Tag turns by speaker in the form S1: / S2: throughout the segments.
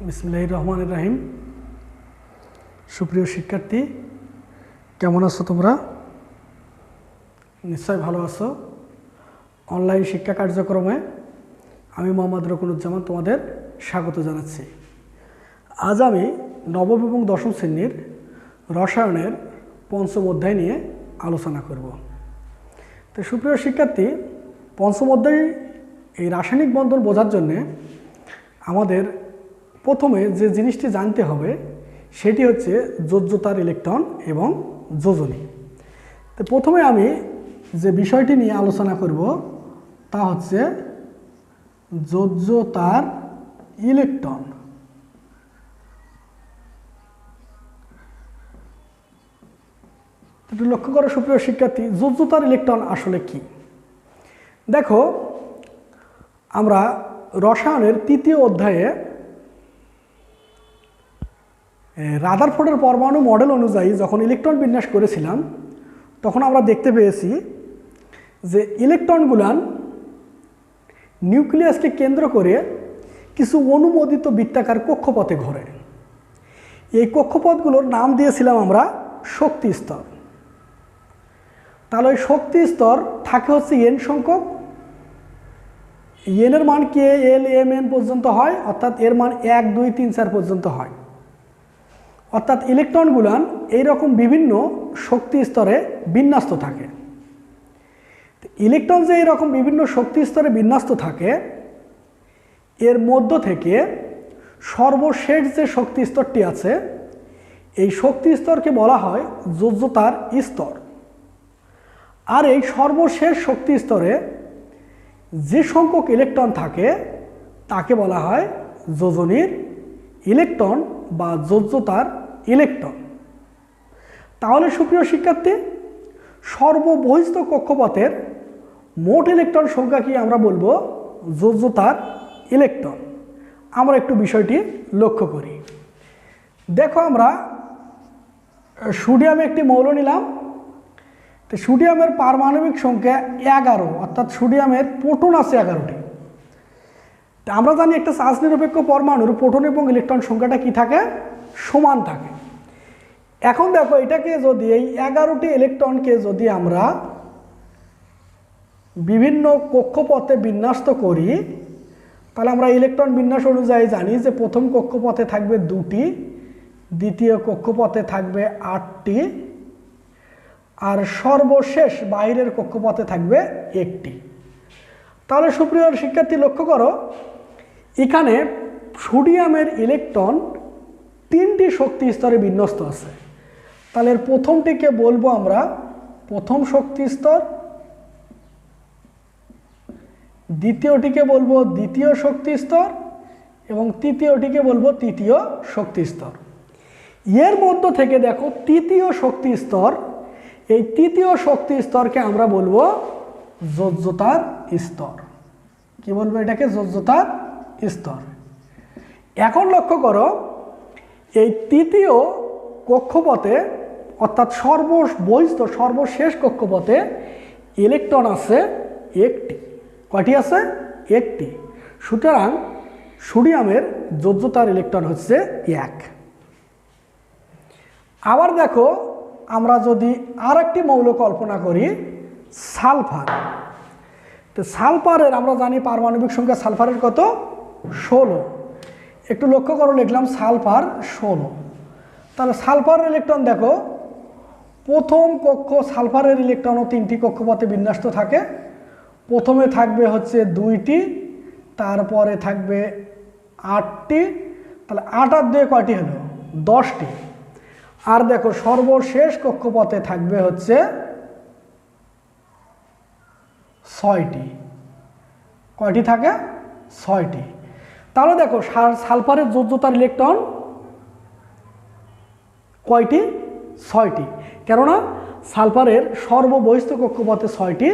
S1: বিসমিল্লাহির রহমানির রহিম। সুপ্রিয় শিক্ষার্থী, কেমন আছো তোমরা? নিশ্চয় ভালো আছো। অনলাইন শিক্ষা কার্যক্রমে আমি মোহাম্মদ রকুনুজ্জামান তোমাদের স্বাগত জানাচ্ছি। আজ আমি নবম এবং দশম শ্রেণীর রসায়নের পঞ্চম অধ্যায় নিয়ে আলোচনা করব। তো সুপ্রিয় শিক্ষার্থী, পঞ্চম অধ্যায় এই রাসায়নিক বন্ধন বোঝার জন্যে আমাদের প্রথমে যে জিনিসটি জানতে হবে সেটি হচ্ছে যোজ্যতার ইলেকট্রন এবং যোজনী। তো প্রথমে আমি যে বিষয়টি নিয়ে আলোচনা করব তা হচ্ছে যোজ্যতার ইলেকট্রন। একটু লক্ষ্য করো সুপ্রিয় শিক্ষার্থী, যোজ্যতার ইলেকট্রন আসলে কি? দেখো, আমরা রসায়নের তৃতীয় অধ্যায়ে রাদারফোর্ডের পরমাণু মডেল অনুযায়ী যখন ইলেকট্রন বিন্যাস করেছিলাম তখন আমরা দেখতে পেয়েছি যে ইলেকট্রনগুলান নিউক্লিয়াসকে কেন্দ্র করে কিছু অনুমোদিত বৃত্তাকার কক্ষপথে ঘোরে। এই কক্ষপথগুলোর নাম দিয়েছিলাম আমরা শক্তি স্তর। তাহলে ওই শক্তি স্তর থাকে হচ্ছে এন সংখ্যক। এনের মান কে এল এম এন পর্যন্ত হয়, অর্থাৎ এর মান 1 2 3 4 পর্যন্ত হয়। অর্থাৎ ইলেকট্রনগুলান এইরকম বিভিন্ন শক্তি স্তরে বিন্যস্ত থাকে। ইলেকট্রন যে এইরকম বিভিন্ন শক্তি স্তরে বিন্যস্ত থাকে, এর মধ্য থেকে সর্বশেষ যে শক্তি স্তরটি আছে এই শক্তি স্তরকে বলা হয় যোজ্যতার স্তর। আর এই সর্বশেষ শক্তি স্তরে যে সংখ্যক ইলেকট্রন থাকে তাকে বলা হয় যোজনীর ইলেকট্রন বা যোজ্যতার ইলেকট্রন। তাহলে সুপ্রিয় শিক্ষার্থী, সর্ববহিস্থ কক্ষপথের মোট ইলেকট্রন সংখ্যা কি আমরা বলবো যোজ্যতার ইলেকট্রন। আমরা একটু বিষয়টি লক্ষ্য করি। দেখো, আমরা সোডিয়ামে একটি মৌল নিলাম। তো সোডিয়ামের পারমাণবিক সংখ্যা 11, অর্থাৎ সোডিয়ামের প্রোটন আছে 11টি। তা আমরা জানি একটা চার্জ নিরপেক্ষ পরমাণুর প্রোটন এবং ইলেকট্রন সংখ্যাটা কি থাকে? সমান থাকে। এখন দেখো, এটাকে যদি এই 11টি ইলেকট্রনকে যদি আমরা বিভিন্ন কক্ষপথে বিন্যস্ত করি, তাহলে আমরা ইলেকট্রন বিন্যাস অনুযায়ী জানি যে প্রথম কক্ষপথে থাকবে 2টি, দ্বিতীয় কক্ষপথে থাকবে 8টি, আর সর্বশেষ বাইরের কক্ষপথে থাকবে 1টি। তাহলে সুপ্রিয় শিক্ষার্থী, লক্ষ্য করো, এখানে সোডিয়ামের ইলেকট্রন 3টি শক্তি স্তরে বিন্যস্ত আছে। তাহলে এর প্রথমটিকে বলবো আমরা প্রথম শক্তি স্তর, দ্বিতীয়টিকে বলবো দ্বিতীয় শক্তি স্তর এবং তৃতীয়টিকে বলবো তৃতীয় শক্তি স্তর। এর মধ্য থেকে দেখো তৃতীয় শক্তি স্তর, এই তৃতীয় শক্তি স্তরকে আমরা বলবো যোজ্যতার স্তর। কি বলবো এটাকে? যোজ্যতার স্তর। এখন লক্ষ্য করো, এই তৃতীয় কক্ষপথে অর্থাৎ সর্ববহিস্থ সর্বশেষ কক্ষপথে ইলেকট্রন আছে 1টি। কয়টি আছে? 1টি। সুতরাং সোডিয়ামের যোজ্যতার ইলেকট্রন হচ্ছে 1। আবার দেখো, আমরা যদি আর একটি মৌল কল্পনা করি সালফার। তো সালফারের আমরা জানি পারমাণবিক সংখ্যা সালফারের কত? 16। একটু লক্ষ্য করো, লিখলাম সালফার 16। তাহলে সালফারের ইলেকট্রন দেখো, প্রথম কক্ষ সালফারের ইলেকট্রনও 3টি কক্ষপথে বিন্যস্ত থাকে। প্রথমে থাকবে হচ্ছে 2টি, তারপরে থাকবে 8টি। তাহলে 8 আর 2 কয়টি হলো? 10টি। আর দেখো সর্বশেষ কক্ষপথে থাকবে হচ্ছে 6টি। কয়টি থাকে? 6টি। তাহলে দেখো সালফারের যোজ্যতার ইলেকট্রন কয়টি? 6টি। কেননা সালফারের সর্ববহিস্থ কক্ষপথে 6টি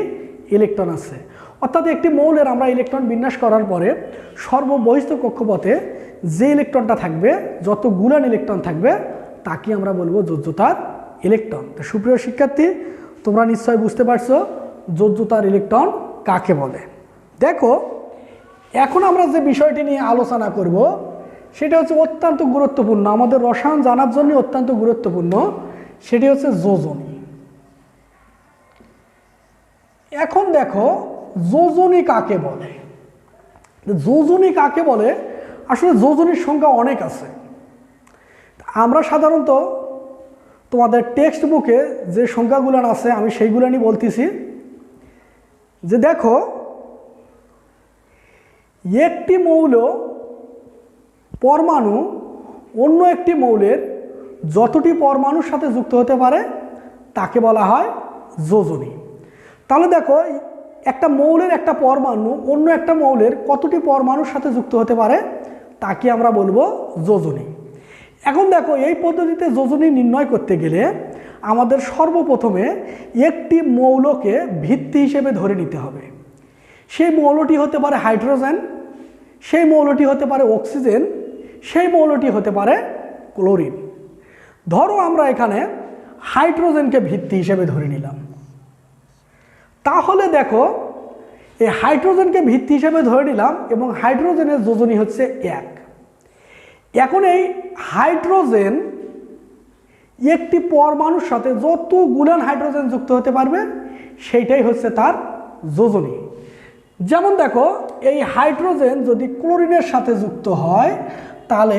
S1: ইলেকট্রন আছে। অর্থাৎ একটি মৌলের আমরা ইলেকট্রন বিন্যাস করার পরে সর্ববহিস্থ কক্ষপথে যে ইলেকট্রনটা থাকবে, যতগুলান ইলেকট্রন থাকবে, তাকে আমরা বলবো যোজ্যতার ইলেকট্রন। তো সুপ্রিয় শিক্ষার্থী, তোমরা নিশ্চয় বুঝতে পারছো যোজ্যতার ইলেকট্রন কাকে বলে। দেখো, এখন আমরা যে বিষয়টি নিয়ে আলোচনা করব সেটা হচ্ছে অত্যন্ত গুরুত্বপূর্ণ, আমাদের রসায়ন জানার জন্য অত্যন্ত গুরুত্বপূর্ণ, সেটি হচ্ছে যোজনী। এখন দেখো যোজনী কাকে বলে। যোজনী কাকে বলে, আসলে যোজনীর সংখ্যা অনেক আছে। আমরা সাধারণত তোমাদের টেক্সট বুকে যে সংখ্যাগুলো আছে আমি সেইগুলো নিয়ে বলতেছি। যে দেখো, একটি মৌল পরমাণু অন্য একটি মৌলের যতটি পরমাণুর সাথে যুক্ত হতে পারে তাকে বলা হয় যোজনী। তাহলে দেখো, একটা মৌলের একটা পরমাণু অন্য একটা মৌলের কতটি পরমাণুর সাথে যুক্ত হতে পারে তাকে আমরা বলবো যোজনী। এখন দেখো, এই পদ্ধতিতে যোজনী নির্ণয় করতে গেলে আমাদের সর্বপ্রথমে একটি মৌলকে ভিত্তি হিসেবে ধরে নিতে হবে। সেই মৌলটি হতে পারে হাইড্রোজেন, সেই মৌলটি হতে পারে অক্সিজেন, সেই মৌলটি হতে পারে ক্লোরিন। ধরো আমরা এখানে হাইড্রোজেনকে ভিত্তি হিসেবে ধরে নিলাম। তাহলে দেখো, এই হাইড্রোজেনকে ভিত্তি হিসেবে ধরে নিলাম এবং হাইড্রোজেনের যোজনী হচ্ছে 1। এখন এই হাইড্রোজেন একটি পরমাণুর সাথে যতগুলো হাইড্রোজেন যুক্ত হতে পারবে সেইটাই হচ্ছে তার যোজনী। যেমন দেখো, এই হাইড্রোজেন যদি ক্লোরিনের সাথে যুক্ত হয় তাহলে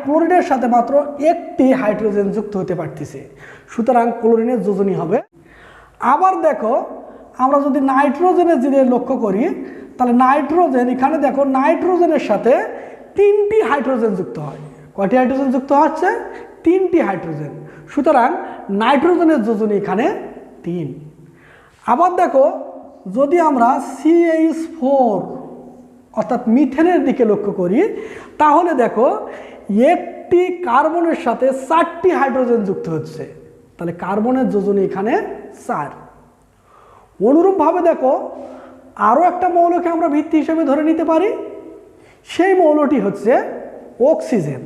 S1: ক্লোরিনের সাথে মাত্র একটি হাইড্রোজেন যুক্ত হতে পারতেছে, সুতরাং ক্লোরিনের যোজনী হবে। আবার দেখো, আমরা যদি নাইট্রোজেনের দিকে লক্ষ্য করি তাহলে নাইট্রোজেন, এখানে দেখো নাইট্রোজেনের সাথে 3টি হাইড্রোজেন যুক্ত হয়। কয়টি হাইড্রোজেন যুক্ত হচ্ছে? 3টি হাইড্রোজেন, সুতরাং নাইট্রোজেনের যোজনী এখানে 3। আবার দেখো, যদি আমরা CH4 অর্থাৎ মিথেনের দিকে লক্ষ্য করি তাহলে দেখো একটি কার্বনের সাথে 4টি হাইড্রোজেন যুক্ত হচ্ছে, তাহলে কার্বনের যোজনী এখানে 4। অনুরূপভাবে দেখো, আরও একটা মৌলকে আমরা ভিত্তি হিসেবে ধরে নিতে পারি, সেই মৌলটি হচ্ছে অক্সিজেন।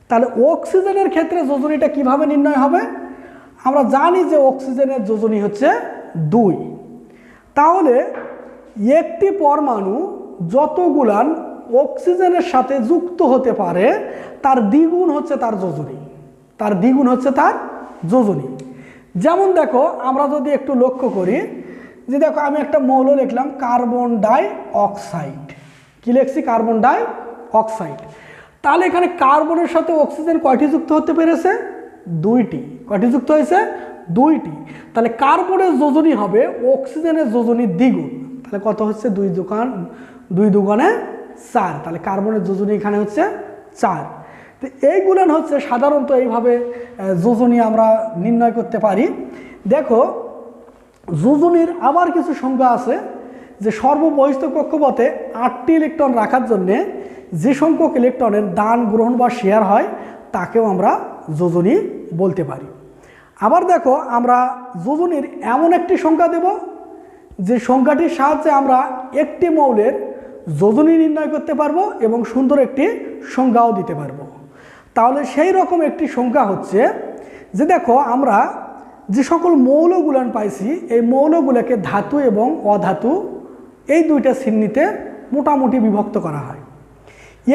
S1: তাহলে অক্সিজেনের ক্ষেত্রে যোজনীটা কিভাবে নির্ণয় হবে? আমরা জানি যে অক্সিজেনের যোজনী হচ্ছে 2। তাহলে একটি পরমাণু যতগুলান অক্সিজেনের সাথে যুক্ত হতে পারে তার দ্বিগুণ হচ্ছে তার যোজনী, তার দ্বিগুণ হচ্ছে তার যোজনী। যেমন দেখো, আমরা যদি একটু লক্ষ্য করি যে দেখো, আমি একটা মৌল লিখলাম কার্বন ডাই অক্সাইড। কি লিখছি? Carbon die oxide. তাহলে এখানে কার্বনের সাথে অক্সিজেন কয়টি যুক্ত হতে পেরেছে? 2টি। কয়টি যুক্ত হয়েছে? 2টি। তাহলে কার্বনের যোজনী হবে অক্সিজেনের যোজনীর দ্বিগুণ, তাহলে কত হচ্ছে? 2 দুগুণে 4। তাহলে কার্বনের যোজনী এখানে হচ্ছে 4। তো এইগুলো হচ্ছে সাধারণত এইভাবে যোজনী আমরা নির্ণয় করতে পারি। দেখো, যোজনীর আবার কিছু সংখ্যা আছে, যে সর্ববহিস্থ কক্ষপথে 8টি ইলেকট্রন রাখার জন্যে যে সংখ্যক ইলেকট্রনের দান, গ্রহণ বা শেয়ার হয় তাকেও আমরা যোজনী বলতে পারি। আবার দেখো, আমরা যোজনীর এমন একটি সংখ্যা দেব যে সংখ্যাটির সাহায্যে আমরা একটি মৌলের যোজনী নির্ণয় করতে পারবো এবং সুন্দর একটি সংজ্ঞাও দিতে পারবো। তাহলে সেই রকম একটি সংখ্যা হচ্ছে যে দেখো, আমরা যে সকল মৌলগুলান পাইছি এই মৌলগুলোকে ধাতু এবং অধাতু এই 2টা শ্রেণীতে মোটামুটি বিভক্ত করা হয়।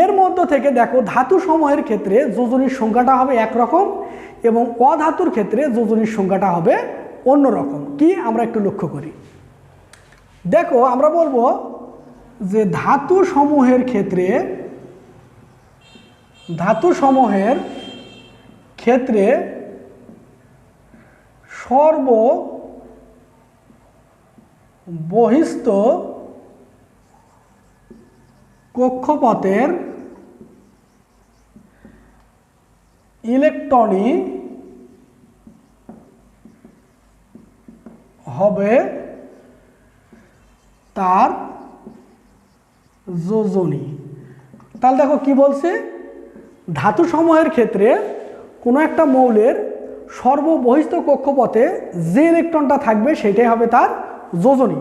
S1: এর মধ্য থেকে দেখো, ধাতু সমূহের ক্ষেত্রে যোজনীর সংখ্যাটা হবে একরকম এবং অধাতুর ক্ষেত্রে যোজনীর সংখ্যাটা হবে অন্যরকম। কি আমরা একটু লক্ষ্য করি। দেখো, আমরা বলবো যে ধাতু সমূহের ক্ষেত্রে সর্ববহিস্থ কক্ষপথের ইলেকট্রনই হবে তার যোজনী। তাহলে দেখো কি বলছে, ধাতু সমূহের ক্ষেত্রে কোনো একটা মৌলের সর্ববহিস্থ কক্ষপথে যে ইলেকট্রনটা থাকবে সেটাই হবে তার যোজনী,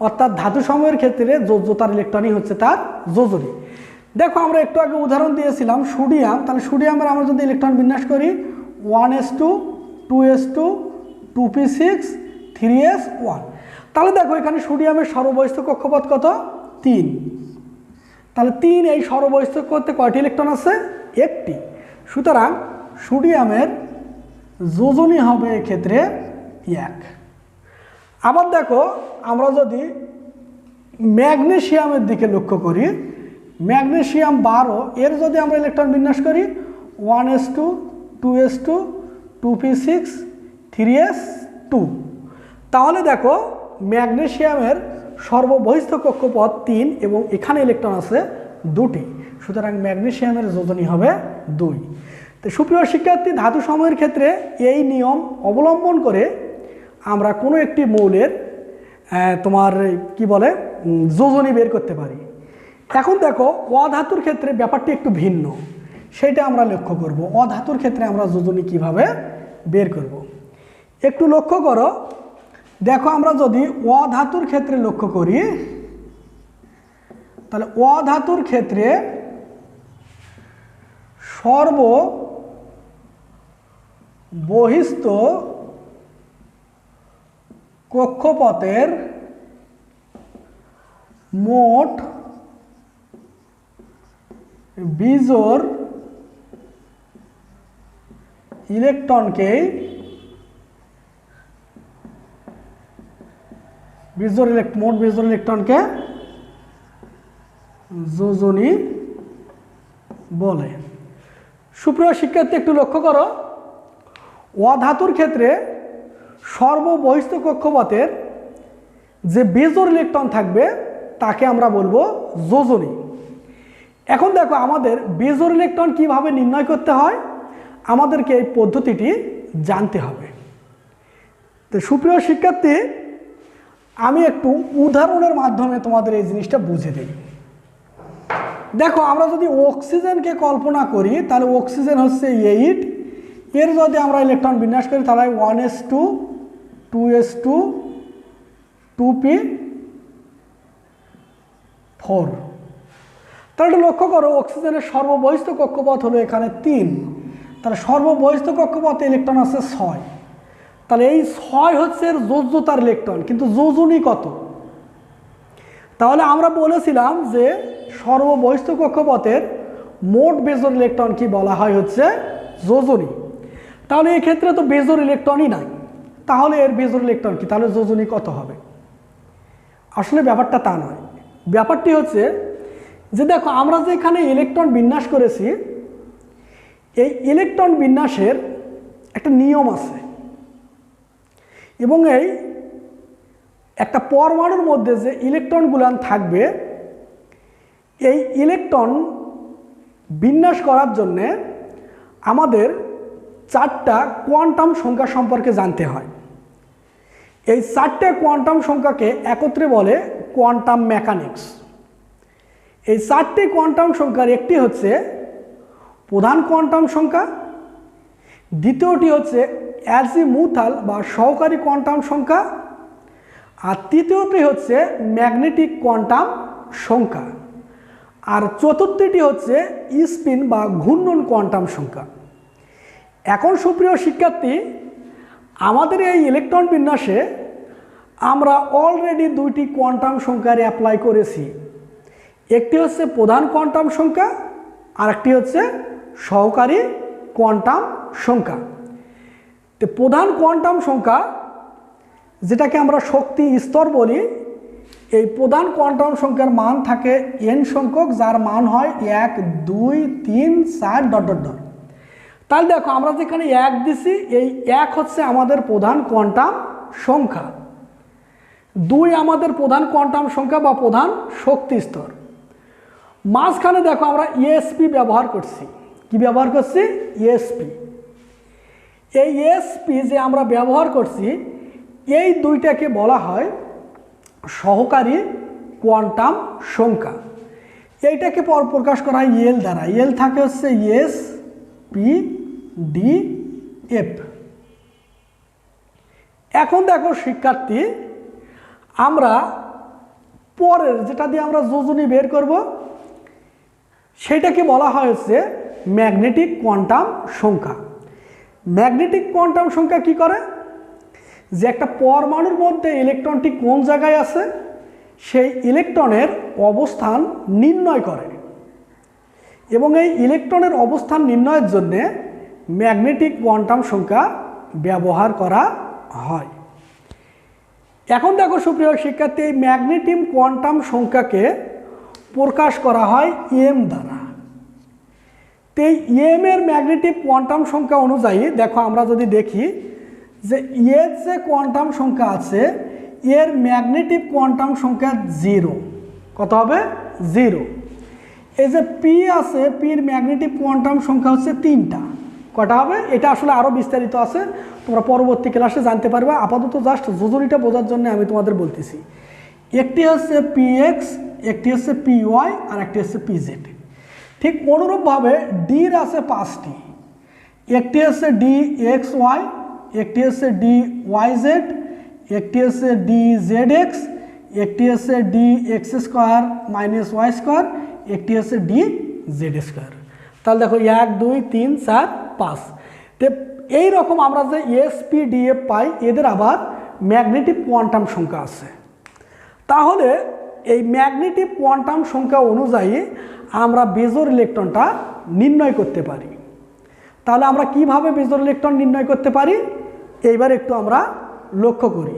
S1: অর্থাৎ ধাতু সমূহের ক্ষেত্রে যোজ্যতার ইলেকট্রনই হচ্ছে তার যোজনী। দেখো, আমরা একটু আগে উদাহরণ দিয়েছিলাম সোডিয়াম। তাহলে সোডিয়ামের আমরা যদি ইলেকট্রন বিন্যাস করি 1s2 2s2 2p6 3s1, তাহলে দেখো এখানে সোডিয়ামের সর্ববহিস্থ কক্ষপথ কত? 3। তাহলে 3 এই সর্ববহিস্থ কক্ষপথে কয়টি ইলেকট্রন আছে? একটি। সুতরাং সোডিয়ামের যোজনী হবে এক্ষেত্রে 1। আবার দেখো আমরা যদি ম্যাগনেসিয়ামের দিকে লক্ষ্য করি, ম্যাগনেসিয়াম 12 এর যদি আমরা ইলেকট্রন বিন্যাস করি 1s2 2s2 2p6 3s2, তাহলে দেখো ম্যাগনেসিয়ামের সর্ববহিস্থ কক্ষপথ 3 এবং এখানে ইলেকট্রন আছে 2টি। সুতরাং ম্যাগনেসিয়ামের যোজনী হবে 2। তো সুপ্রিয় শিক্ষার্থী, ধাতু সমূহের ক্ষেত্রে এই নিয়ম অবলম্বন করে আমরা কোনো একটি মৌলের তোমার কি বলে যোজনী বের করতে পারি। এখন দেখো অধাতুর ক্ষেত্রে ব্যাপারটি একটু ভিন্ন, সেটা আমরা লক্ষ্য করব। অধাতুর ক্ষেত্রে আমরা যোজনী কিভাবে বের করব একটু লক্ষ্য করো। দেখো আমরা যদি অধাতুর ক্ষেত্রে লক্ষ্য করি, তাহলে অধাতুর ক্ষেত্রে সর্ববহিস্থ কক্ষপথের মোট বিজোড় ইলেকট্রনকে মোট বিজোড় ইলেকট্রনকে যোজনী বলে। সুপ্রিয় শিক্ষার্থী, একটু লক্ষ্য করো, অধাতুর ক্ষেত্রে সর্ববহিস্থ কক্ষপথের যে বিজোড় ইলেকট্রন থাকবে তাকে আমরা বলবো যোজনী। এখন দেখো আমাদের বিজোড় ইলেকট্রন কিভাবে নির্ণয় করতে হয়, আমাদেরকে এই পদ্ধতিটি জানতে হবে। তো সুপ্রিয় শিক্ষার্থী, আমি একটু উদাহরণের মাধ্যমে তোমাদের এই জিনিসটা বুঝে দিই। দেখো আমরা যদি অক্সিজেনকে কল্পনা করি, তাহলে অক্সিজেন হচ্ছে 8, এর যদি আমরা ইলেকট্রন বিন্যাস করি তাহলে 1s2 2s2 2p4। তাহলে লক্ষ্য করো অক্সিজেনের সর্ববহিস্থ কক্ষপথ হলো এখানে 3, তাহলে সর্ববহিস্থ কক্ষপথে ইলেকট্রন আছে 6। তাহলে এই 6 হচ্ছে এর যোজ্যতার ইলেকট্রন, কিন্তু যোজনী কত? তাহলে আমরা বলেছিলাম যে সর্ববহিস্থ কক্ষপথের মোট বেজোড় ইলেকট্রন কি বলা হয় হচ্ছে যোজনী। তাহলে এই ক্ষেত্রে তো বেজোড় ইলেকট্রনই নাই, তাহলে এর বেজোড় ইলেকট্রন কি, তাহলে যোজনী কত হবে? আসলে ব্যাপারটা তা নয়। ব্যাপারটি হচ্ছে যে দেখো আমরা যে এখানে ইলেকট্রন বিন্যাস করেছি, এই ইলেকট্রন বিন্যাসের একটা নিয়ম আছে এবং এই একটা পরমাণুর মধ্যে যে ইলেকট্রনগুলান থাকবে, এই ইলেকট্রন বিন্যাস করার জন্যে আমাদের 4টা কোয়ান্টাম সংখ্যা সম্পর্কে জানতে হয়। এই 4টে কোয়ান্টাম সংখ্যাকে একত্রে বলে কোয়ান্টাম মেকানিক্স। এই 4টি কোয়ান্টাম সংখ্যার একটি হচ্ছে প্রধান কোয়ান্টাম সংখ্যা, দ্বিতীয়টি হচ্ছে অ্যাজিমুথাল বা সহকারী কোয়ান্টাম সংখ্যা, আর তৃতীয়টি হচ্ছে ম্যাগনেটিক কোয়ান্টাম সংখ্যা, আর চতুর্থটি হচ্ছে স্পিন বা ঘূর্ণন কোয়ান্টাম সংখ্যা। এখন সুপ্রিয় শিক্ষার্থী, আমাদের এই ইলেকট্রন বিন্যাসে আমরা অলরেডি 2টি কোয়ান্টাম সংখ্যার অ্যাপ্লাই করেছি। একটি হচ্ছে প্রধান কোয়ান্টাম সংখ্যা আর একটি হচ্ছে সহকারী কোয়ান্টাম সংখ্যা। তো প্রধান কোয়ান্টাম সংখ্যা, যেটাকে আমরা শক্তি স্তর বলি, এই প্রধান কোয়ান্টাম সংখ্যার মান থাকে n সংখ্যক, যার মান হয় 1 2 3 4 ডট ডট ডট। তাহলে দেখো আমরা যেখানে 1 দিছি, এই 1 হচ্ছে আমাদের প্রধান কোয়ান্টাম সংখ্যা, 2 আমাদের প্রধান কোয়ান্টাম সংখ্যা বা প্রধান শক্তি স্তর। মাঝখানে দেখো আমরা ESP ব্যবহার করছি। কি ব্যবহার করছি? ESP। এই ESP যে আমরা ব্যবহার করছি, এই দুইটাকে বলা হয় সহকারী কোয়ান্টাম সংখ্যা। এইটাকে প্রকাশ করা হয় এল দ্বারা। এল থাকে হচ্ছে SPDF। এখন দেখো শিক্ষার্থী, আমরা পরের যেটা দিয়ে আমরা যোজনী বের করব, সেটাকে বলা হয় হচ্ছে ম্যাগনেটিক কোয়ান্টাম সংখ্যা। ম্যাগনেটিক কোয়ান্টাম সংখ্যা কি করে? যে একটা পরমাণুর মধ্যে ইলেকট্রনটি কোন জায়গায় আছে সেই ইলেকট্রনের অবস্থান নির্ণয় করে এবং এই ইলেকট্রনের অবস্থান নির্ণয়ের জন্য ম্যাগনেটিক কোয়ান্টাম সংখ্যা ব্যবহার করা হয়। এখন দেখো সুপ্রিয় শিক্ষার্থী, এই ম্যাগনেটিক কোয়ান্টাম সংখ্যাকে প্রকাশ করা হয় এম দ্বারা। তো এই এম এর ম্যাগনেটিক কোয়ান্টাম সংখ্যা অনুযায়ী দেখো আমরা যদি দেখি যে এর যে কোয়ান্টাম সংখ্যা আছে এর ম্যাগনেটিক কোয়ান্টাম সংখ্যা 0। কত হবে? 0। এই যে পি আছে, পির ম্যাগনেটিক কোয়ান্টাম সংখ্যা হচ্ছে 3টা। কটা হবে? এটা আসলে আরও বিস্তারিত আছে, তোমরা পরবর্তী ক্লাসে জানতে পারবে। আপাতত জাস্ট যোজনীটা বোঝার জন্য আমি তোমাদের বলতেছি। একটি হচ্ছে পিএক্স, একটি হচ্ছে পিওয়াই, আর একটি হচ্ছে পিজেড। ঠিক অনুরূপভাবে ডির আছে 5টি। একটি হচ্ছে ডি এক্স ওয়াই, একটি হচ্ছে ডি ওয়াই জেড, একটি হচ্ছে ডি জেড এক্স, একটি হচ্ছে d x square minus y square, একটি হচ্ছে ডি জেড স্কোয়ার। তাহলে দেখো 1 2 3 4 5। তো এইরকম আমরা যে এসপি ডিএফ পাই, এদের আবার ম্যাগনেটিক কোয়ান্টাম সংখ্যা আছে। তাহলে এই ম্যাগনেটিক কোয়ান্টাম সংখ্যা অনুযায়ী আমরা বেজোর ইলেকট্রনটা নির্ণয় করতে পারি। তাহলে আমরা কিভাবে বেজোর ইলেকট্রন নির্ণয় করতে পারি এইবার একটু আমরা লক্ষ্য করি।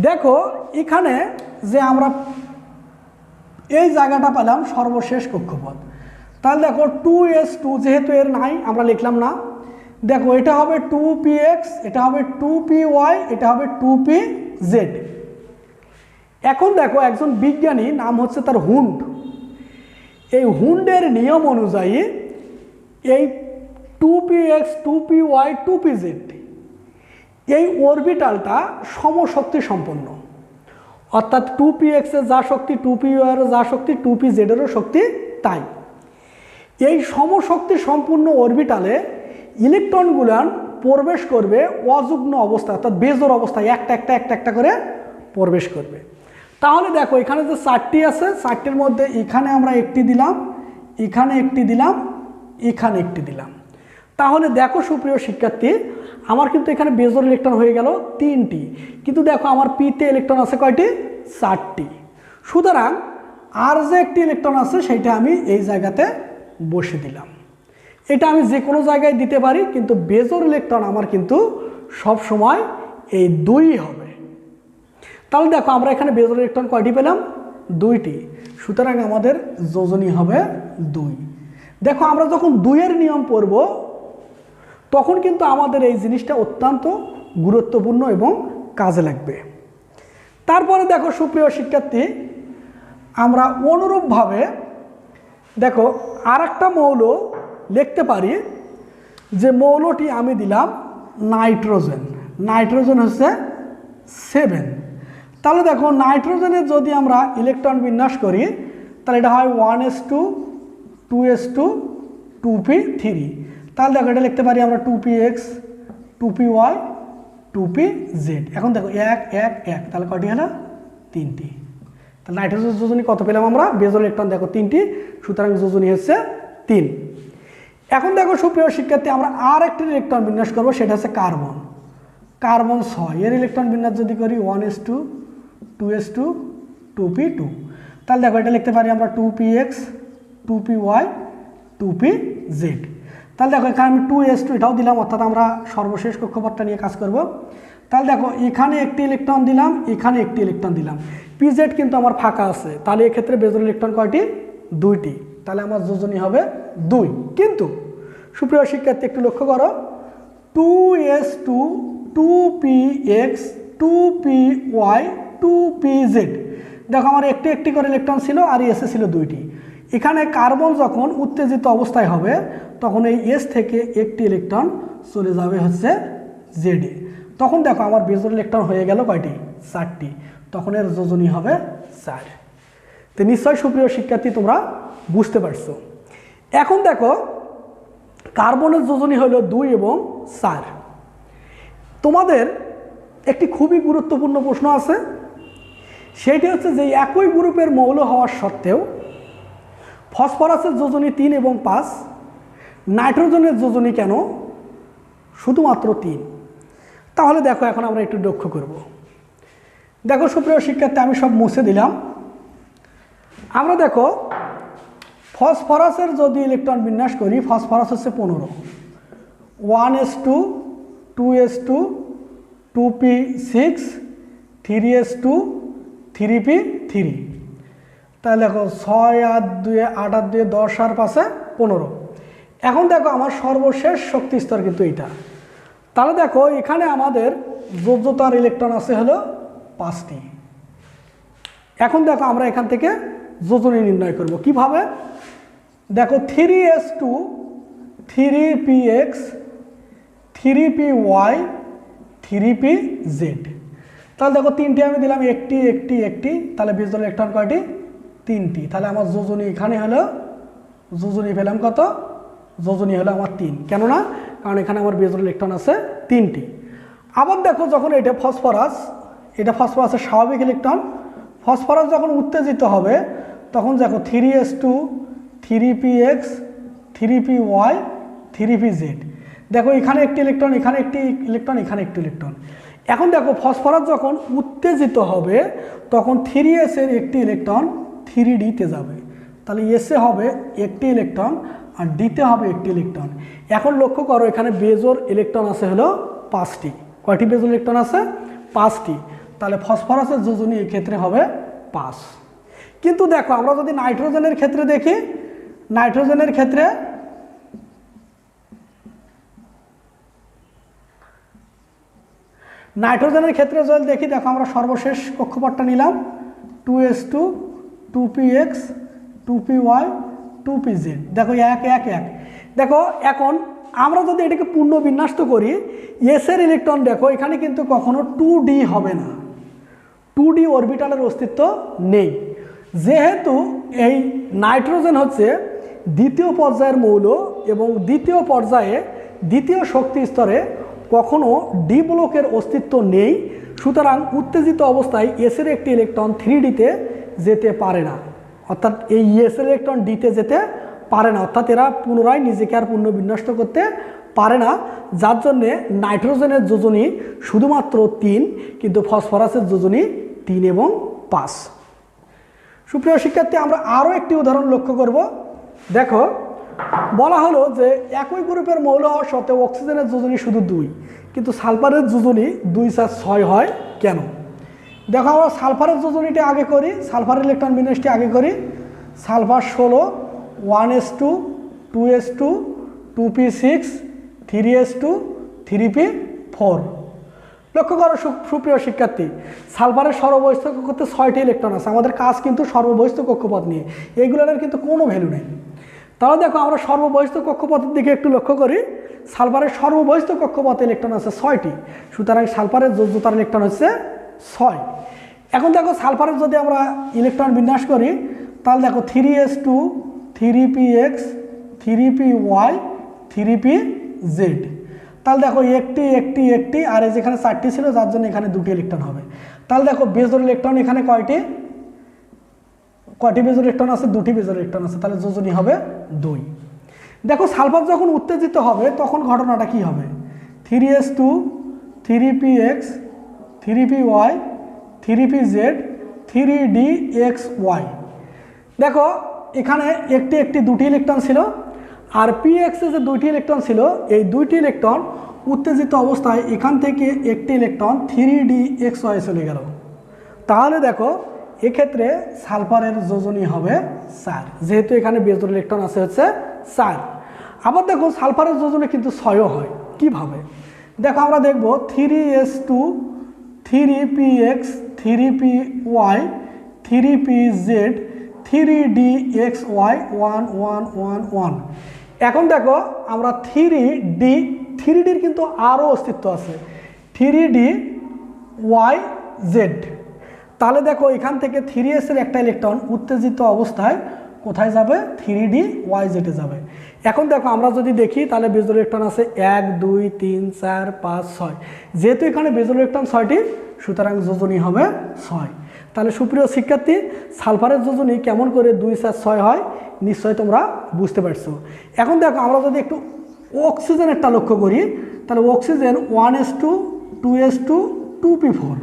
S1: দেখো এখানে যে আমরা এই জায়গাটা পেলাম সর্বশেষ কক্ষপথ। তাহলে দেখো 2s2, যেহেতু এর নাই আমরা লিখলাম না। দেখো এটা হবে 2px, এটা হবে 2py, এটা হবে 2pz। এখন দেখো একজন বিজ্ঞানী, নাম হচ্ছে তার হুন্ড, এই হুন্ডের নিয়ম অনুযায়ী এই 2px, 2py, 2pz এই অরবিটালটা সমশক্তি সম্পন্ন। অর্থাৎ 2px এর যা শক্তি 2py এর যা শক্তি 2pz এরও শক্তি তাই। এই সমশক্তি সম্পূর্ণ অরবিটালে ইলেকট্রনগুলান প্রবেশ করবে অযুগ্ম অবস্থা, অর্থাৎ বেজোর অবস্থায় একটা একটা একটা একটা করে প্রবেশ করবে। তাহলে দেখো এখানে যে 4টি আছে, 4টির মধ্যে এখানে আমরা একটি দিলাম, এখানে একটি দিলাম, এখানে একটি দিলাম। তাহলে দেখো সুপ্রিয় শিক্ষার্থী, আমার কিন্তু এখানে বেজোর ইলেকট্রন হয়ে গেল 3টি, কিন্তু দেখো আমার পিতে ইলেকট্রন আছে কয়টি? 4টি। সুতরাং আর যে একটি ইলেকট্রন আছে সেটা আমি এই জায়গাতে বসে দিলাম। এটা আমি যে কোনো জায়গায় দিতে পারি, কিন্তু বেজোর ইলেকট্রন আমার কিন্তু সব সময় এই 2 হবে। তাহলে দেখো আমরা এখানে বেজোর ইলেকট্রন কয়টি পেলাম? 2টি। সুতরাং আমাদের যোজনী হবে 2। দেখো আমরা যখন 2 এর নিয়ম পড়ব তখন কিন্তু আমাদের এই জিনিসটা অত্যন্ত গুরুত্বপূর্ণ এবং কাজে লাগবে। তারপরে দেখো সুপ্রিয় শিক্ষার্থী, আমরা অনুরূপভাবে দেখো আর একটা মৌল লিখতে পারি, যে মৌলটি আমি দিলাম নাইট্রোজেন। নাইট্রোজেন হচ্ছে 7। তাহলে দেখো নাইট্রোজেনের যদি আমরা ইলেকট্রন বিন্যাস করি তাহলে এটা হয় 1s2, 2s2, 2p3। তাহলে দেখো এটা লিখতে পারি আমরা 2px, 2py, 2pz। এখন দেখো 1 1 1, তাহলে কয়টি হলো? 3টি। তাহলে নাইট্রোজেন যোজনী কত পেলাম আমরা? বেজোর ইলেকট্রন দেখো 3টি, সুতরাং যোজনী হচ্ছে 3। এখন দেখো সুপ্রিয় শিক্ষার্থী, আমরা আর একটি ইলেকট্রন বিন্যাস করবো, সেটা হচ্ছে কার্বন। কার্বন 6, এর ইলেকট্রন বিন্যাস যদি করি 1s2, 2s2, 2p2। তাহলে দেখো এটা লিখতে পারি আমরা 2px, 2py, 2pz। তাহলে দেখো এখানে আমি 2s2 এটাও দিলাম, অর্থাৎ আমরা সর্বশেষ কক্ষপথটা নিয়ে কাজ করব। তাহলে দেখো এখানে একটি ইলেকট্রন দিলাম, এখানে একটি ইলেকট্রন দিলাম, pz কিন্তু আমার ফাঁকা আছে। তাহলে এক্ষেত্রে বেজোর ইলেকট্রন কয়টি? 2টি। তাহলে আমার যোজনী হবে 2। কিন্তু সুপ্রিয় শিক্ষার্থী একটু লক্ষ্য করো, 2s2, 2px, 2py, 2pz। দেখো আমার একটি একটি করে ইলেকট্রন ছিল আর এসে ছিল 2টি। এখানে কার্বন যখন উত্তেজিত অবস্থায় হবে তখন এই এস থেকে একটি ইলেকট্রন চলে যাবে হচ্ছে জেডে। তখন দেখো আমার বেজোর ইলেকট্রন হয়ে গেল কয়টি? 4টি। তখন এর যোজনী হবে 4। তো নিশ্চয় সুপ্রিয় শিক্ষার্থী তোমরা বুঝতে পারছো। এখন দেখো কার্বনের যোজনী হলো 2 এবং 4। তোমাদের একটি খুবই গুরুত্বপূর্ণ প্রশ্ন আছে, সেইটি হচ্ছে যে একই গ্রুপের মৌল হওয়ার সত্ত্বেও ফসফরাসের যোজনী 3 এবং 5, নাইট্রোজেনের যোজনী কেন শুধুমাত্র 3? তাহলে দেখো এখন আমরা একটু লক্ষ্য করব। দেখো সুপ্রিয় শিক্ষার্থী, আমি সব মুছে দিলাম। আমরা দেখো ফসফরাসের যদি ইলেকট্রন বিন্যাস করি, ফসফরাস হচ্ছে 15, 1s2 2s2 2p6 3s2 3p3। তাহলে দেখো 6 আর 2 8 আর 2 10 আর 5 15। এখন দেখো আমার সর্বশেষ শক্তি স্তর কিন্তু এইটা। তাহলে দেখো এখানে আমাদের যোজ্যতার ইলেকট্রন আছে হলো 5টি। এখন দেখো আমরা এখান থেকে যোজনী নির্ণয় করব কিভাবে। দেখো 3s2 3px 3py 3pz। তাহলে দেখো 3টি আমি দিলাম, একটি একটি একটি, তাহলে বিজোড় ইলেকট্রন কয়টি? 3টি। তাহলে আমার যোজনী এখানে হলো, যোজনী পেলাম কত? যোজনী হলো আমার 3। কেন না? কারণ এখানে আমার বিজোড় ইলেকট্রন আছে 3টি। আবার দেখো যখন এটা ফসফরাস, এটা ফসফরাসের স্বাভাবিক ইলেকট্রন, ফসফরাস যখন উত্তেজিত হবে তখন দেখো 3s2 3px 3py 3pz। দেখো এখানে একটি ইলেকট্রন, এখানে একটি ইলেকট্রন, এখানে একটি ইলেকট্রন। এখন দেখো ফসফরাস যখন উত্তেজিত হবে তখন 3s এর একটি ইলেকট্রন 3d-তে যাবে। তাহলে s-এ হবে একটি ইলেকট্রন আর d-তে হবে একটি ইলেকট্রন। এখন লক্ষ্য করো এখানে বেজোর ইলেকট্রন আছে হলো 5টি। কয়টি বেজোর ইলেকট্রন আছে? 5টি। তাহলে ফসফরাসের যোজনী এই ক্ষেত্রে হবে 5। কিন্তু দেখো আমরা যদি নাইট্রোজেনের ক্ষেত্রে দেখি, নাইট্রোজেনের ক্ষেত্রে যদি দেখি, দেখো আমরা সর্বশেষ কক্ষপথটা নিলাম 2s2 2px 2py 2pz। দেখো 1 1 1। দেখো এখন আমরা যদি এটাকে পূর্ণ বিন্যাস করি, s এর ইলেকট্রন দেখো এখানে কিন্তু কখনো 2d হবে না, 2d অরবিটালের অস্তিত্ব নেই। যেহেতু এই নাইট্রোজেন হচ্ছে দ্বিতীয় পর্যায়ের মৌল এবং দ্বিতীয় পর্যায়ে দ্বিতীয় শক্তি স্তরে কখনো ডি ব্লকের অস্তিত্ব নেই, সুতরাং উত্তেজিত অবস্থায় এস এর একটি ইলেকট্রন 3d-তে যেতে পারে না, অর্থাৎ এই এস এর ইলেকট্রন d-তে যেতে পারে না, অর্থাৎ এরা পুনরায় নিজেকে আর পূর্ণ বিন্যস্ত করতে পারে না, যার জন্যে নাইট্রোজেনের যোজনী শুধুমাত্র 3, কিন্তু ফসফরাসের যোজনী 3 এবং 5। সুপ্রিয় শিক্ষার্থী, আমরা আরও একটি উদাহরণ লক্ষ্য করব। দেখো বলা হলো যে একই গ্রুপের মৌল হওয়া সত্ত্বেও অক্সিজেনের যোজনী শুধু 2, কিন্তু সালফারের যোজনী 2 4 6 হয় কেন? দেখো আমরা সালফারের যোজনীটি আগে করি, সালফারের ইলেকট্রন বিন্যাসটি আগে করি। Sulphur 16 1s2 2s2 2p6 3s2 3p4। লক্ষ্য করো সুপ্রিয় শিক্ষার্থী, সালফারের সর্ববহিস্থ কক্ষপথে 6টি ইলেকট্রন আছে। আমাদের কাজ কিন্তু সর্ববহিস্থ কক্ষপথ নিয়ে, এইগুলোর কিন্তু কোনো ভ্যালু নেই। তাহলে দেখো আমরা সর্ববহিস্থ কক্ষপথের দিকে একটু লক্ষ্য করি। সালফারের সর্ববহিস্থ কক্ষপথে ইলেকট্রন আছে 6টি, সুতরাং সালফারের যোজ্যতার ইলেকট্রন হচ্ছে 6। এখন দেখো সালফারের যদি আমরা ইলেকট্রন বিন্যাস করি, তাহলে দেখো 3s2 3px 3py 3pz। তাহলে দেখো একটি একটি একটি, আর এই যেখানে 4টি ছিল যার জন্য এখানে 2টি ইলেকট্রন হবে। তাহলে দেখো বেজোর ইলেকট্রন এখানে কয়টি বেজোর ইলেকট্রন আছে? 2টি বেজোর ইলেকট্রন আছে, তাহলে যোজনী হবে 2। দেখো সালফার যখন উত্তেজিত হবে তখন ঘটনাটা কি হবে? 3s2 3px 3py 3pz 3dxy। দেখো এখানে একটি একটি 2টি ইলেকট্রন ছিল, আর px এ যে 2টি ইলেকট্রন ছিল, এই 2টি ইলেকট্রন উত্তেজিত অবস্থায় এখান থেকে একটি ইলেকট্রন 3dxy চলে গেল। তাহলে দেখো এক্ষেত্রে সালফারের যোজনী হবে 4, যেহেতু এখানে বেজোর ইলেকট্রন আছে হচ্ছে 4। আবার দেখো সালফারের যোজনী কিন্তু 6ও হয়। কিভাবে? দেখো আমরা দেখব 3s2 3px 3py 3pz 3dxy 1 1 1 1। এখন দেখো আমরা 3dর কিন্তু আরও অস্তিত্ব আছে, 3dyz। তাহলে দেখো এখান থেকে 3s এর একটা ইলেকট্রন উত্তেজিত অবস্থায় কোথায় যাবে? 3dyz-এ যাবে। এখন দেখো আমরা যদি দেখি তাহলে বেজোর ইলেকট্রন আছে 1 2 3 4 5 6। যেহেতু এখানে বেজোর ইলেকট্রন 6টি, সুতরাং যোজনী হবে 6। তাহলে সুপ্রিয় শিক্ষার্থী, সালফারের যোজনী কেমন করে 2 4 6 হয় নিশ্চয়ই তোমরা বুঝতে পারছো। এখন দেখো আমরা যদি একটু অক্সিজেনেরটা লক্ষ্য করি, তাহলে অক্সিজেন 1s2 2s2 2p4।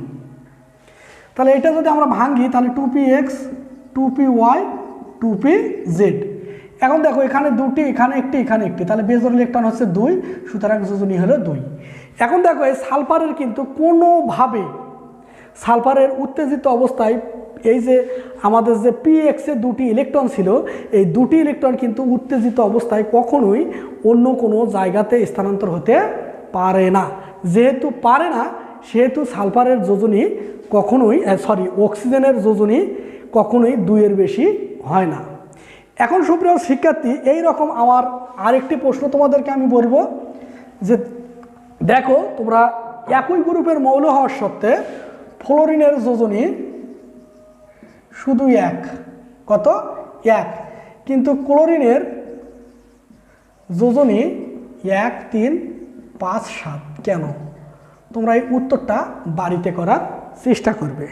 S1: তাহলে এটা যদি আমরা ভাঙি তাহলে 2px 2py 2pz। এখন দেখো এখানে দুটি, এখানে একটি, এখানে একটি, তাহলে বেজোর ইলেকট্রন হচ্ছে 2, সুতরাং যোজনী হলো 2। এখন দেখো এই সালফারের কিন্তু কোনোভাবে সালফারের উত্তেজিত অবস্থায় এই যে আমাদের যে px-এ দুটি ইলেকট্রন ছিল, এই দুটি ইলেকট্রন কিন্তু উত্তেজিত অবস্থায় কখনোই অন্য কোনো জায়গাতে স্থানান্তর হতে পারে না। যেহেতু পারে না, সেহেতু সালফারের যোজনী কখনোই অক্সিজেনের যোজনী কখনোই 2-এর বেশি হয় না। এখন সুপ্রিয় শিক্ষার্থী, এই রকম আমার আরেকটি প্রশ্ন তোমাদেরকে আমি বলবো যে দেখো তোমরা একই গ্রুপের মৌল হওয়ার সত্ত্বে ফ্লোরিনের যোজনী শুধু 1, কত 1, কিন্তু ক্লোরিনের যোজনী 1, 3, 5, 7 কেন? তোমরা এই উত্তরটা বাড়িতে করার চেষ্টা করবে।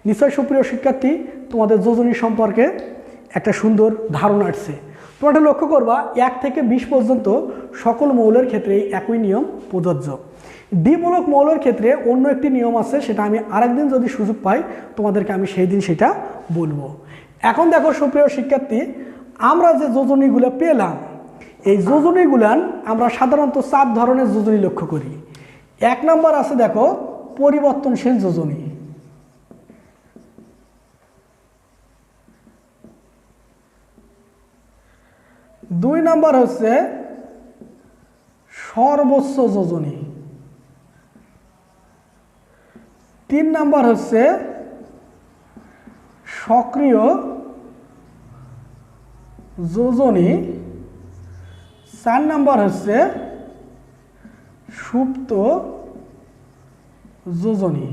S1: নিশ্চয় সুপ্রিয় শিক্ষার্থী, তোমাদের যোজনী সম্পর্কে একটা সুন্দর ধারণা আসছে। তোমরা লক্ষ্য করবা 1 থেকে 20 পর্যন্ত সকল মৌলের ক্ষেত্রে একই নিয়ম প্রযোজ্য। দ্বিমূলক মৌলের ক্ষেত্রে অন্য একটি নিয়ম আছে, সেটা আমি আরেকদিন যদি সুযোগ পাই তোমাদেরকে আমি সেই দিন সেটা বলবো। এখন দেখো সুপ্রিয় শিক্ষার্থী, আমরা যে যোজনীগুলো পেলাম, এই যোজনীগুলান আমরা সাধারণত 4 ধরনের যোজনী লক্ষ্য করি। 1 নম্বর আছে দেখো পরিবর্তনশীল যোজনী, 2 নম্বর হচ্ছে সর্বোচ্চ যোজনী, 3 নম্বর হচ্ছে সক্রিয় যোজনী, 4 নম্বর হচ্ছে সুপ্ত যোজনী।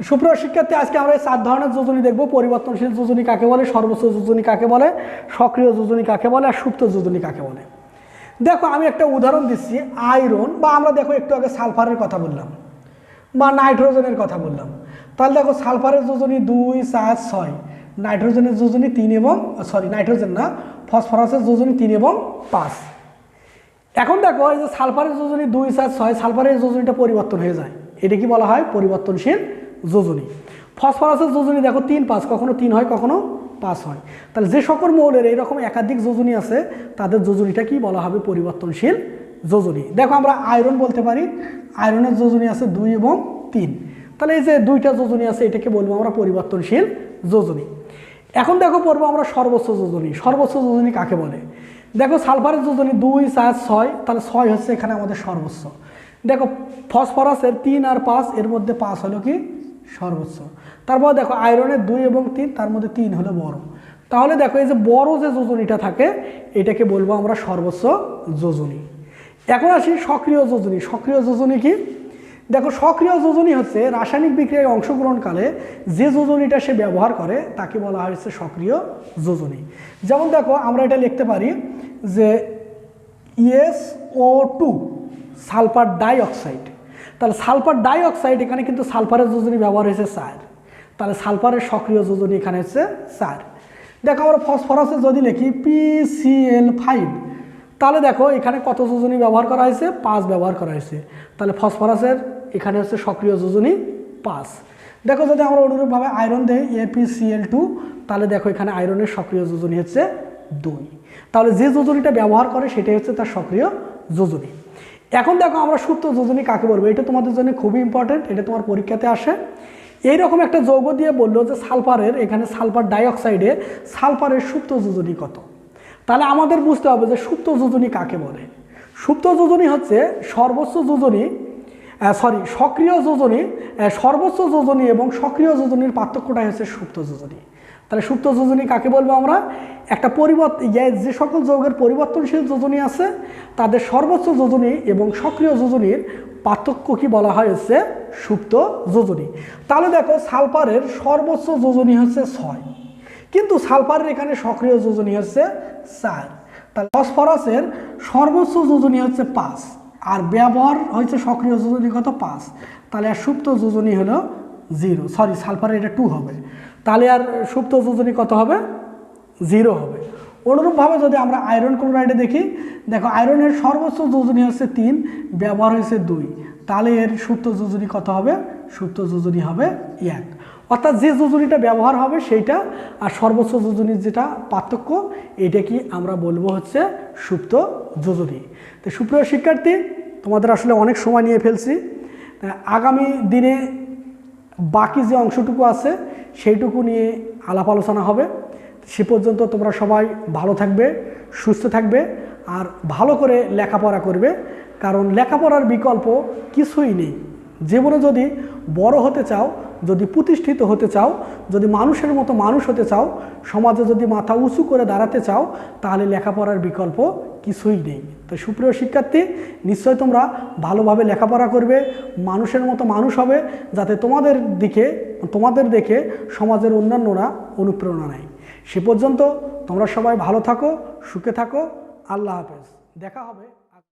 S1: সুপ্রিয় শিক্ষার্থী, আজকে আমরা এই 4 ধরনের যোজনী দেখব। পরিবর্তনশীল যোজনী কাকে বলে, সর্বোচ্চ যোজনী কাকে বলে, সক্রিয় যোজনী কাকে বলে, আর সুপ্ত যোজনী কাকে বলে। দেখো আমি একটা উদাহরণ দিচ্ছি। আয়রন বা আমরা দেখো একটু আগে সালফারের কথা বললাম বা নাইট্রোজেনের কথা বললাম। তাহলে দেখো সালফারের যোজনী 2, 4, 6, নাইট্রোজেনের যোজনী 3 এবং নাইট্রোজেন না, ফসফরাসের যোজনী 3 এবং 5। এখন দেখো এই যে সালফারের যোজনী 2, 4, 6, সালফারের যোজনীটা পরিবর্তন হয়ে যায়, এটা কি বলা হয় পরিবর্তনশীল যোজনী। ফসফরাসের যোজনী দেখো 3, 5, কখনো 3 হয় কখনো 5 হয়। তাহলে যে সকল মৌলের এইরকম একাধিক যোজনী আছে তাদের যোজনীটা কি বলা হবে পরিবর্তনশীল যোজনী। দেখো আমরা আয়রন বলতে পারি, আয়রনের যোজনী আছে 2 এবং 3, তাহলে এই যে 2টা যোজনী আছে এটাকে বলবো আমরা পরিবর্তনশীল যোজনী। এখন দেখো পড়বো আমরা সর্বোচ্চ যোজনী। সর্বোচ্চ যোজনী কাকে বলে? দেখো সালফারের যোজনী 2, 4, 6, তাহলে 6 হচ্ছে এখানে আমাদের সর্বোচ্চ। দেখো ফসফরাসের 3 আর 5, এর মধ্যে 5 হলো কি সর্বোচ্চ। তারপর দেখো আয়রনের 2 এবং 3, তার মধ্যে 3 হলো বড়। তাহলে দেখো এই যে বড় যে যোজনীটা থাকে এটাকে বলবো আমরা সর্বোচ্চ যোজনী। এখন আসি সক্রিয় যোজনী। সক্রিয় যোজনী কি? দেখো সক্রিয় যোজনী হচ্ছে রাসায়নিক বিক্রিয়ায় অংশগ্রহণকালে যে যোজনীটা সে ব্যবহার করে তাকে বলা হচ্ছে সক্রিয় যোজনী। যেমন দেখো আমরা এটা লিখতে পারি যে SO2 সালফার ডাইঅক্সাইড। তাহলে সালফার ডাইঅক্সাইড, এখানে কিন্তু সালফারের যোজনী ব্যবহার হয়েছে 4, তাহলে সালফারের সক্রিয় যোজনী এখানে হচ্ছে 4। দেখো আমরা ফসফরাসে যদি লিখি PCl5, তাহলে দেখো এখানে কত যোজনী ব্যবহার করা হয়েছে? 5 ব্যবহার করা হয়েছে। তাহলে ফসফরাসের এখানে হচ্ছে সক্রিয় যোজনী 5। দেখো যদি আমরা অনুরূপভাবে আয়রন দেই ApCl2, তাহলে দেখো এখানে আয়রনের সক্রিয় যোজনী হচ্ছে 2। তাহলে যে যোজনীটা ব্যবহার করে সেটাই হচ্ছে তার সক্রিয় যোজনী। এখন দেখো আমরা সুপ্ত যোজনী কাকে বলবো, এটা তোমাদের জন্য খুবই ইম্পর্টেন্ট, এটা তোমার পরীক্ষাতে আসে। এইরকম একটা যৌগ দিয়ে বললো যে সালফারের, এখানে সালফার ডাইঅক্সাইডে সালফারের সুপ্ত যোজনী কত। তাহলে আমাদের বুঝতে হবে যে সুপ্ত যোজনী কাকে বলে। সুপ্ত যোজনী হচ্ছে সর্বোচ্চ যোজনী, সক্রিয় যোজনী, সর্বোচ্চ যোজনী এবং সক্রিয় যোজনীর পার্থক্যটাই হচ্ছে সুপ্ত যোজনী। তাহলে সুপ্ত যোজনী কাকে বলবো আমরা? একটা যে সকল যৌগের পরিবর্তনশীল যোজনী আছে তাদের সর্বোচ্চ যোজনী এবং সক্রিয় যোজনীর পার্থক্য কি বলা হয় হচ্ছে সুপ্ত যোজনী। তাহলে দেখো সালফারের সর্বোচ্চ যোজনী হচ্ছে 6, কিন্তু সালফারের এখানে সক্রিয় যোজনী হচ্ছে 4। তাহলে ফসফরাসের সর্বোচ্চ যোজনী হচ্ছে 5 আর ব্যবহার হয়েছে সক্রিয় যোজনী কত 5, তাহলে আর সুপ্ত যোজনী হলো 0, সালফারের এটা 2 হবে, তাহলে আর সুপ্ত যোজনী কত হবে? 0 হবে। অনুরূপভাবে যদি আমরা আয়রন ক্লোরাইডে দেখি, দেখো আয়রনের সর্বোচ্চ যোজনী হচ্ছে 3, ব্যবহার হয়েছে 2, তাহলে এর সুপ্ত যোজনী কত হবে? সুপ্ত যোজনী হবে 1। অর্থাৎ যে যোজনীটা ব্যবহার হবে সেইটা আর সর্বোচ্চ যোজনীর যেটা পার্থক্য এটা কি আমরা বলবো হচ্ছে সুপ্ত যোজনী। তো সুপ্রিয় শিক্ষার্থী, তোমাদের আসলে অনেক সময় নিয়ে ফেলছি। আগামী দিনে বাকি যে অংশটুকু আছে সেইটুকু নিয়ে আলাপ আলোচনা হবে। সে পর্যন্ত তোমরা সবাই ভালো থাকবে, সুস্থ থাকবে আর ভালো করে লেখাপড়া করবে, কারণ লেখাপড়ার বিকল্প কিছুই নেই। জীবনে যদি বড় হতে চাও, যদি প্রতিষ্ঠিত হতে চাও, যদি মানুষের মতো মানুষ হতে চাও, সমাজে যদি মাথা উঁচু করে দাঁড়াতে চাও, তাহলে লেখাপড়ার বিকল্প কিছুই নেই। তো সুপ্রিয় শিক্ষার্থী, নিশ্চয় তোমরা ভালোভাবে লেখাপড়া করবে, মানুষের মতো মানুষ হবে, যাতে তোমাদের দেখে সমাজের অন্যান্যরা অনুপ্রেরণা নেয়। সে পর্যন্ত তোমরা সবাই ভালো থাকো, সুখে থাকো। আল্লাহ হাফেজ। দেখা হবে।